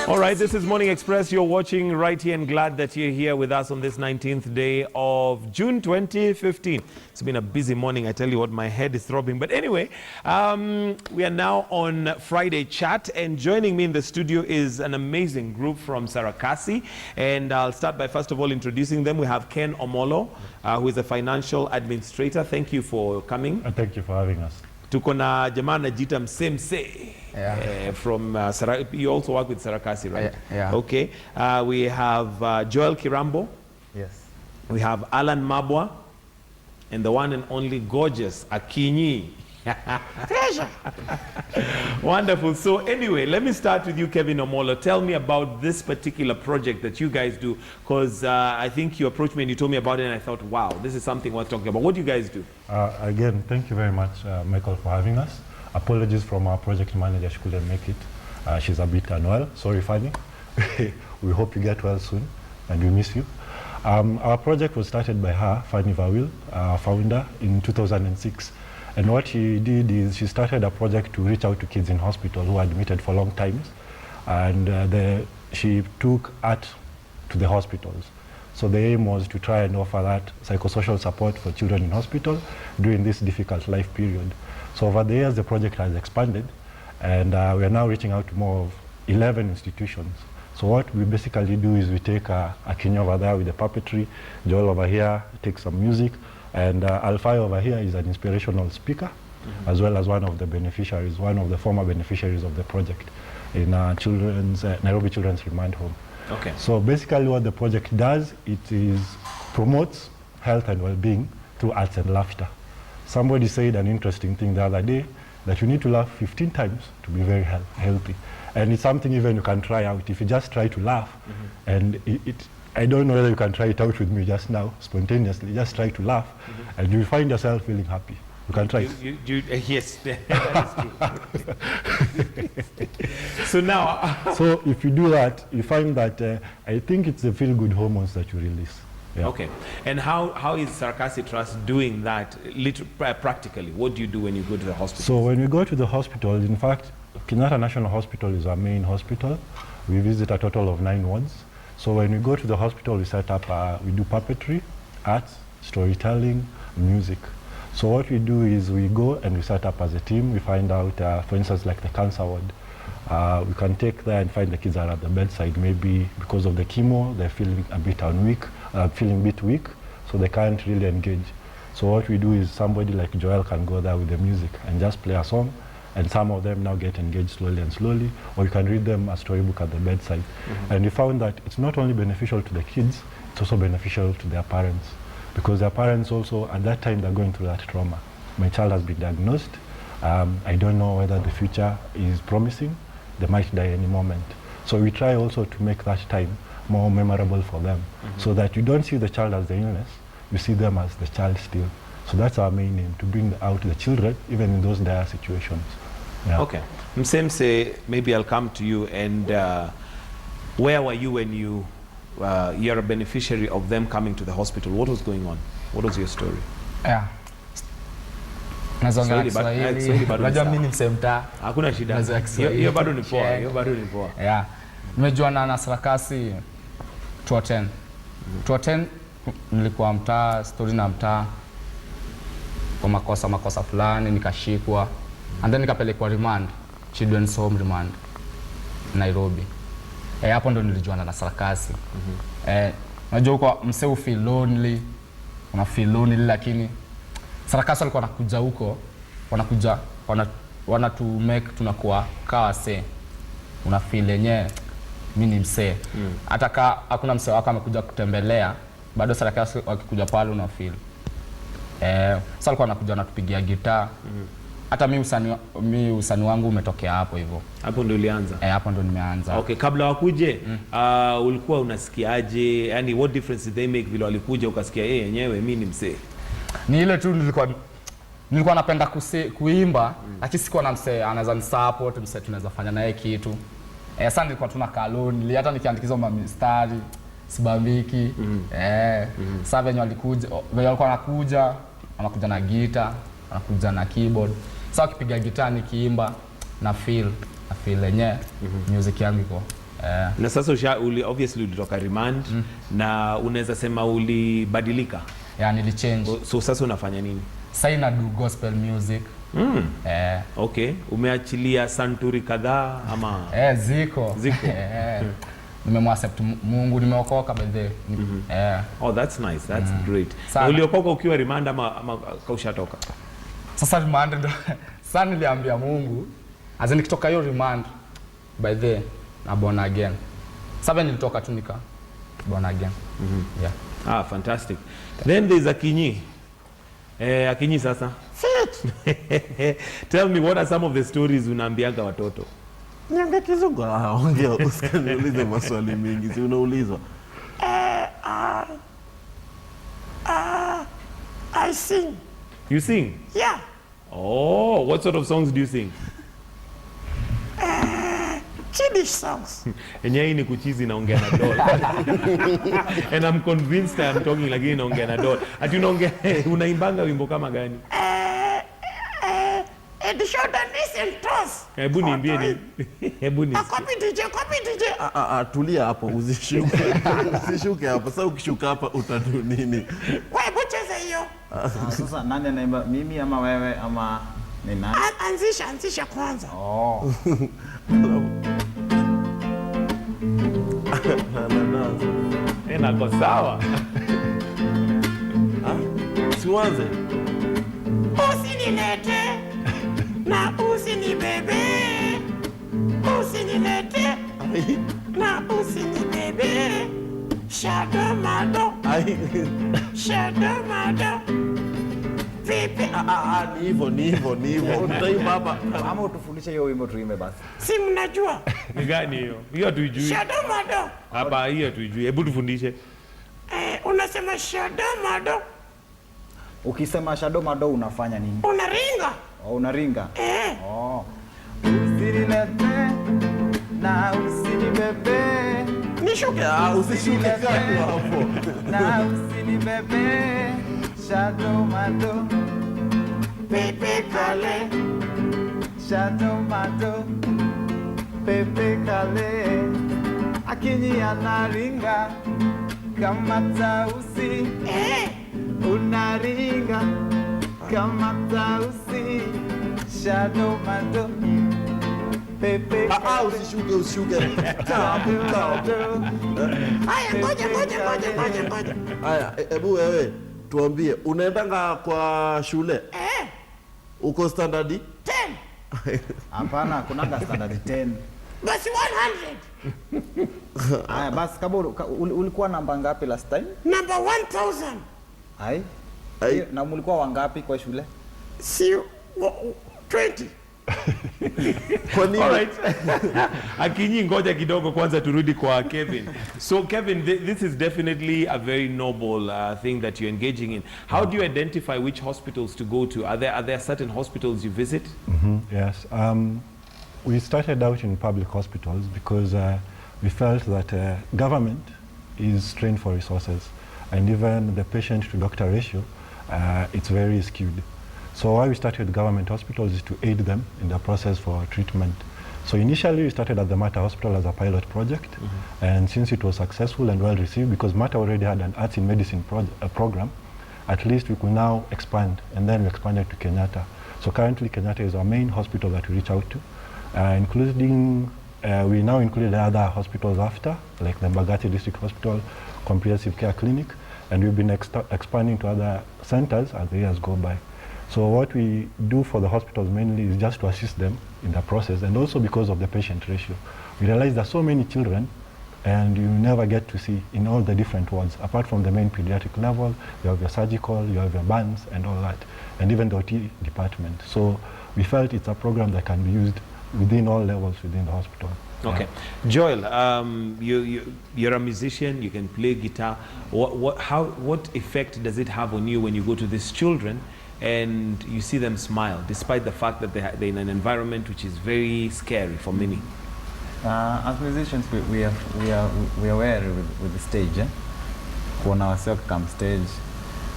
All right, this is Morning Express. You're watching right here, and glad that you're here with us on this 19th day of June 2015. It's been a busy morning. I tell you what, my head is throbbing. But anyway, we are now on Friday Chat, and joining me in the studio is an amazing group from Sarakasi. And I'll start by first of all introducing them. We have Ken Omolo, who is a financial administrator. Thank you for coming. Thank you for having us. Tuko na jamaa najita Msemse. Yeah. From you also work with Sarakasi, right? Yeah. Okay. We have Joel Kirambo. Yes. We have Alan Mabwa, and the one and only gorgeous Akinyi. Treasure. Wonderful. So anyway, let me start with you, Kevin Omolo. Tell me about this particular project that you guys do, because I think you approached me and you told me about it, and I thought, wow, this is something worth talking about. What do you guys do? Again, thank you very much, Michael, for having us. Apologies from our project manager, she couldn't make it. She's a bit unwell. Sorry, Fanny. We hope you get well soon, and we miss you. Our project was started by her, Fanny Vawil, our founder, in 2006. And what she did is she started a project to reach out to kids in hospital who are admitted for long times. And she took art to the hospitals. So the aim was to try and offer that psychosocial support for children in hospital during this difficult life period. So over the years, the project has expanded, and we are now reaching out to more of 11 institutions. So what we basically do is we take Akinyi over there with the puppetry, Joel over here takes some music, and Alfai over here is an inspirational speaker, as well as one of the beneficiaries, one of the former beneficiaries of the project in Nairobi Children's Remand Home. Okay. So basically what the project does, it promotes health and well-being through arts and laughter. Somebody said an interesting thing the other day, that you need to laugh 15 times to be very healthy. And it's something even you can try out. If you just try to laugh, and I don't know whether you can try it out with me just now, spontaneously, just try to laugh, and you'll find yourself feeling happy. You can try it. Yes, that is true. So now... So if you do that, you find that I think it's the feel-good hormones that you release. Yeah. Okay. And how is Sarakasi Trust doing that practically? What do you do when you go to the hospital? So when we go to the hospital, in fact, Kenyatta National Hospital is our main hospital. We visit a total of 9 wards. So when we go to the hospital, we set up, we do puppetry, arts, storytelling, music. So what we do is we go and we set up as a team. We find out, for instance, like the cancer ward. We can take there and find the kids are at the bedside. Maybe because of the chemo, they're feeling a bit weak, so they can't really engage. So what we do is somebody like Joel can go there with the music and just play a song, and some of them now get engaged slowly and slowly, or you can read them a storybook at the bedside. And we found that it's not only beneficial to the kids, it's also beneficial to their parents, because their parents also, at that time, they're going through that trauma. My child has been diagnosed. I don't know whether the future is promising. They might die any moment. So we try also to make that time more memorable for them, so that you don't see the child as the illness, you see them as the child still. So that's our main aim, to bring out the children, even in those dire situations. Yeah. Okay. Msemse, maybe I'll come to you. And where were you when you're a beneficiary of them coming to the hospital? What was going on? What was your story? Yeah. Nazonga Kiswahili. Unajua mimi ni msemta. Hakuna shida. Hiyo bado ni poa. Hiyo bado ni poa. Yeah. Nimejuana na Sarakasi 2010. 2010 nilikuwa mtaa, story na mtaa. Kwa makosa fulani nikashikwa. And then nikapelekwa remand, Children's Home Remand, Nairobi. Hapo ndo nilijuana na Sarakasi. Unajua kwa msee u feel lonely, una feel lonely, lakini Sarakasi walikuwa wanakuja huko, wana to make tunakuwa kawa se. Una feel yenyewe mimi ni msee. Hata kama hakuna msee wako amekuja kutembelea, bado Sarakasi wakikuja pale una feel. Sasa alikuwa anakuja anatupigia gitaa. Hata mimi usani wangu umetokea hapo hivyo. Hapo ndo ulianza? Hapo ndo nimeanza. Okay, kabla wakuje, ulikuwa unasikiaje? Yani what difference did they make vile walikuja ukasikia yenyewe mimi ni msee? Ni ile tu nilikuwa napenda kuimba, lakini sikuwa na msee anaweza ni support, msee tunaweza fanya naye kitu. Sasa nilikuwa tuna kaloni, hata nikiandikizwa mistari sibambiki. Sasa venye walikuwa wanakuja na gitaa, wanakuja na keyboard. Sasa ukipiga gitaa nikiimba, na feel yenye music yangu iko. Na sasa obviously ulitoka remand na unaweza sema ulibadilika. Nilichange. So sasa unafanya nini? Sasa na do gospel music. Okay, umeachilia santuri kadhaa ama? Ziko. Nimemwaccept Mungu, nimeokoka by the way. Oh, that's nice. That's great. Uliokoka ukiwa remand ama kaushatoka? Sasa remand ndo sasa niliambia Mungu, azeni nikitoka hiyo remand by the way na born again. Sasa nilitoka tu nika born again. Fantastic. Then there's Akinyi. Akinyi sasa. Tell me, what are some of the stories unaambianga watoto? Niambia Kizungu. Ongea, usiniulize maswali mingi, si unaulizwa. I sing. You sing? Yeah. Oh, what sort of songs do you sing? Childish songs. Enyewe ni kuchizi naongea na doll. And I'm convinced I'm talking like naongea na doll. Ati unaimbanga wimbo kama gani? The shoulder knees and toes. Hebu niimbie ni. Hebu ni. Copy DJ. Tulia hapo, usishuke. Usishuke hapo. Sasa ukishuka hapa utadu nini? Wewe bucheza hiyo. Sasa nani anaimba, mimi ama wewe ama ni nani? Anzisha kwanza. Nako sawa. Sianze. Usinilete na usinibebe. Usinilete na usinibebe. Shadow mado. Vipi? Ni hivyo. Utaimba hapa. Ama utufundishe hiyo wimbo tuimbe basi. Si mnajua? Ni gani hiyo? Hiyo tuijui. Shadow mado. Hapa hiyo tuijui. Hebu tufundishe. Unasema shadow mado. Ukisema shadow mado unafanya nini? Unaringa. Unaringa? Usinilete na usinibebe. Nishuke. Usishuke hapo. Na usinibebe. Shadow mado. Pepe kale. Shadow mado. Pepe kale. Akinyi anaringa kama tausi. Unaringa kama tausi. Shadow mado. Pepe kale. Usishuke. Haya, ngoja. Haya, hebu wewe tuambie, unaendanga kwa shule? Uko standard 10? Hapana, kunanga standard 10. Basi 100. Haya basi, kama ulikuwa namba ngapi last time? Number 1000. Ai. Na mlikuwa wangapi kwa shule? Si 20. Alright. Akinyi, ngoja kidogo kwanza turudi kwa Kevin. So Kevin, this is definitely a very noble thing that you're engaging in. How do you identify which hospitals to go to? Are there certain hospitals you visit? Yes. We started out in public hospitals because we felt that government is strained for resources, and even the patient to doctor ratio, it's very skewed. So why we started government hospitals is to aid them in the process for treatment. So initially we started at the Mata Hospital as a pilot project, and since it was successful and well received, because Mata already had an arts in medicine program, at least we could now expand, and then we expanded to Kenyatta. So currently Kenyatta is our main hospital that we reach out to, including, we now include other hospitals after, like the Mbagati District Hospital, Comprehensive Care Clinic, and we've been expanding to other centers as the years go by. So what we do for the hospitals mainly is just to assist them in the process, and also because of the patient ratio. We realize there are so many children, and you never get to see in all the different wards. Apart from the main pediatric level, you have your surgical, you have your burns and all that, and even the OT department. So we felt it's a program that can be used within all levels within the hospital. Okay. Joel, you're a musician, you can play guitar. What effect does it have on you when you go to these children and you see them smile, despite the fact that they're in an environment which is very scary for many? As musicians, we are aware with the stage. When our circle comes stage,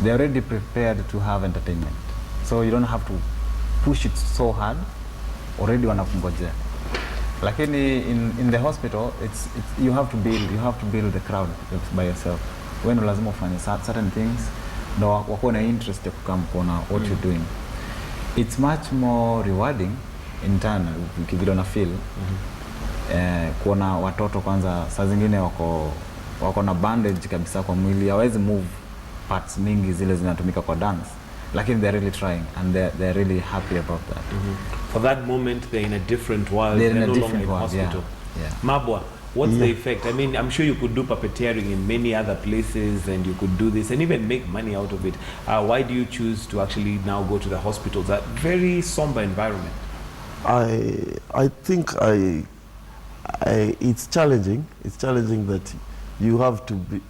they're already prepared to have entertainment. So you don't have to push it so hard. already wanakungojea. Lakini in the hospital you have to build the crowd by yourself. When lazima ufanye certain things ndo wako na interest ya kukam kuona what you're doing. It's much more rewarding internal ukivile na feel kuona watoto kwanza saa zingine wako na bandage kabisa kwa mwili, hawezi move parts mingi zile zinatumika kwa dance, lakini they're really trying and they're really happy about that. For that moment they're in a different world. They're in a no different longer in world, hospital. yeah. Mabwa, what's the effect? I mean, I'm sure you could do puppeteering in many other places and you could do this and even make money out of it. Why do you choose to actually now go to the hospitals, that very somber environment? I think it's challenging. It's challenging that you have to be,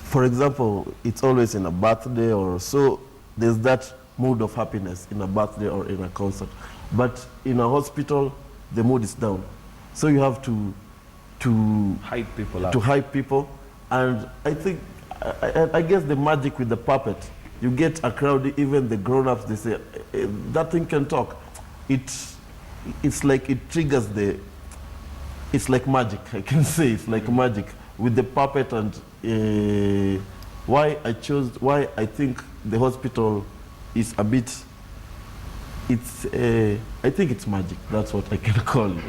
for example, it's always in a birthday or so, there's that mood of happiness in a birthday or in a concert. But in a hospital, the mood is down. So you have to Hype people up. to hype people. And I think, I guess the magic with the puppet, you get a crowd, even the grown-ups, they say, that thing can talk. It's like it triggers it's like magic, I can say, it's like magic with the puppet. And why I think the hospital is a bit, I think it's magic, that's what I can call it.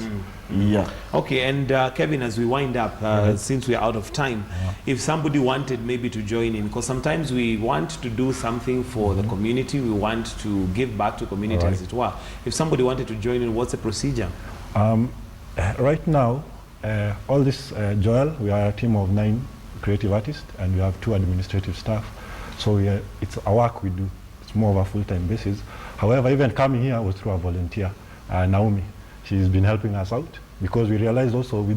Yeah. Okay, and Kevin, as we wind up, since we're out of time, if somebody wanted maybe to join in, because sometimes we want to do something for the community, we want to give back to community, as it were. If somebody wanted to join in, what's the procedure? Right now, all this, Joel, we are a team of 9 creative artists and we have 2 administrative staff. So it's a work we do. It's more of a full-time basis. However, even coming here was through a volunteer, Naomi. She's been helping us out because we realized also we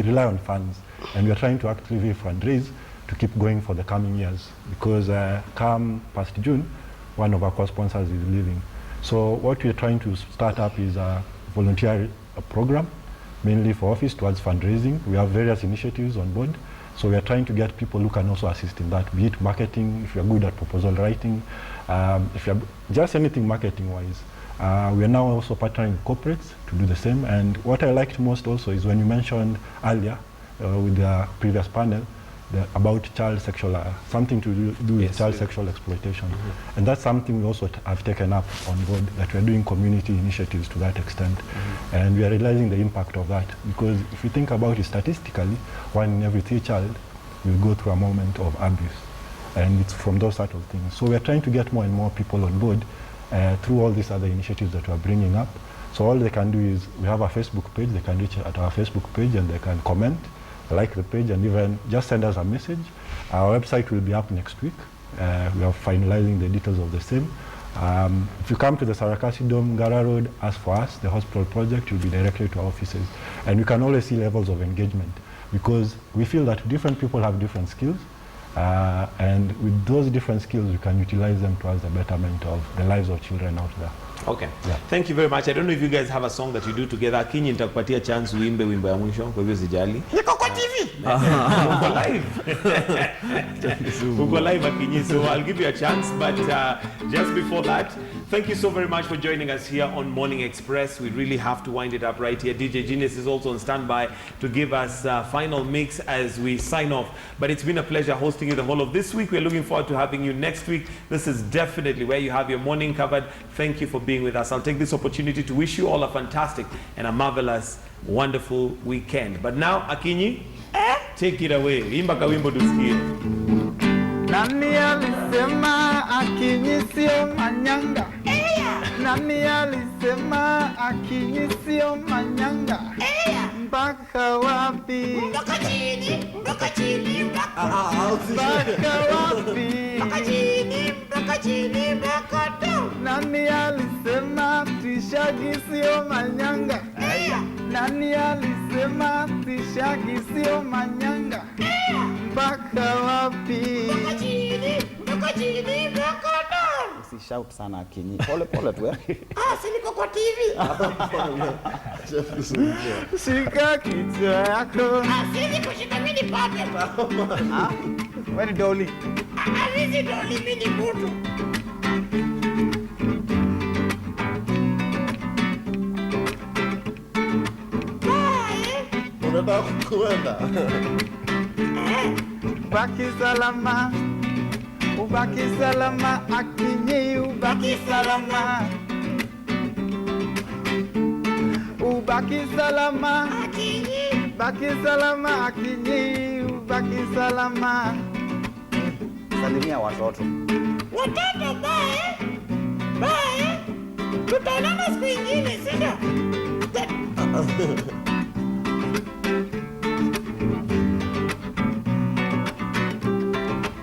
rely on funds and we are trying to actively fundraise to keep going for the coming years because come past June, one of our co-sponsors is leaving. So what we're trying to start up is a volunteer program, mainly for office towards fundraising. We have various initiatives on board. So we are trying to get people who can also assist in that, be it marketing, if you're good at proposal writing, if you're just anything marketing-wise. We are now also partnering with corporates to do the same. And what I liked most also is when you mentioned earlier with the previous panel about child sexual, something to do with child sexual exploitation. And that's something we also have taken up on board, that we're doing community initiatives to that extent. And we are realizing the impact of that. Because if you think about it statistically, 1 in every 3 child will go through a moment of abuse. And it's from those sort of things. So we're trying to get more and more people on board through all these other initiatives that we're bringing up. So all they can do is, we have a Facebook page, they can reach at our Facebook page and they can comment, like the page, and even just send us a message. Our website will be up next week. We are finalizing the details of the same. If you come to the Sarakasi Dome, Gara Road, ask for us, the hospital project, you'll be directly to our offices. And we can always see levels of engagement because we feel that different people have different skills. And with those different skills, we can utilize them towards the betterment of the lives of children out there. Okay. Yeah. Thank you very much. I don't know if you guys have a song that you do together. Akinyi, nitakupatia chance uimbe wimbo ya mwisho, kwa hivyo sijali. Niko kwa TV. Uko live. Uko live, Akinyi, so I'll give you a chance, but just before that, thank you so very much for joining us here on Morning Express. We really have to wind it up right here. DJ Genius is also on standby to give us final mix as we sign off. But it's been a pleasure hosting you the whole of this week. We're looking forward to having you next week. This is definitely where you have your morning covered. Thank you for being with us. I'll take this opportunity to wish you all a fantastic and a marvelous, wonderful weekend. But now, Akinyi, take it away. Imba kawimbo tusikie. Nani alisema Akinyi sio manyanga? Nani alisema Akinyi sio manyanga? Mpaka wapi? Mpaka chini, mpaka chini, mpaka wapi? Mpaka chini, mpaka chini, mpaka down. Nani alisema Tishagi sio manyanga? Nani alisema Tishagi sio manyanga? Mpaka wapi? Mpaka chini, mpaka chini, mpaka down. Usishout sana Akinyi. Pole pole tu Si niko kwa TV. Shika kichwa yako. Siwezi kushika mimi ni pape. Wewe ni doli. Hizi doli mimi ni mtu. unataka kuenda. Ubaki salama, ubaki salama, Akinyi, ubaki salama. Ubaki salama, Akinyi, ubaki salama, Akinyi, ubaki salama. Salimia watoto. Watoto bye. Bye. Tutaonana siku ingine, sio?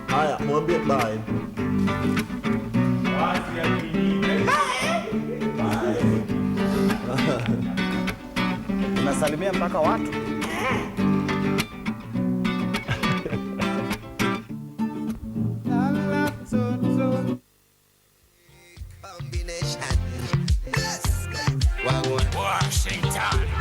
Haya, mwambie bye. Basi Akinyi. Unasalimia mpaka watu. Combination. Yes. Washington.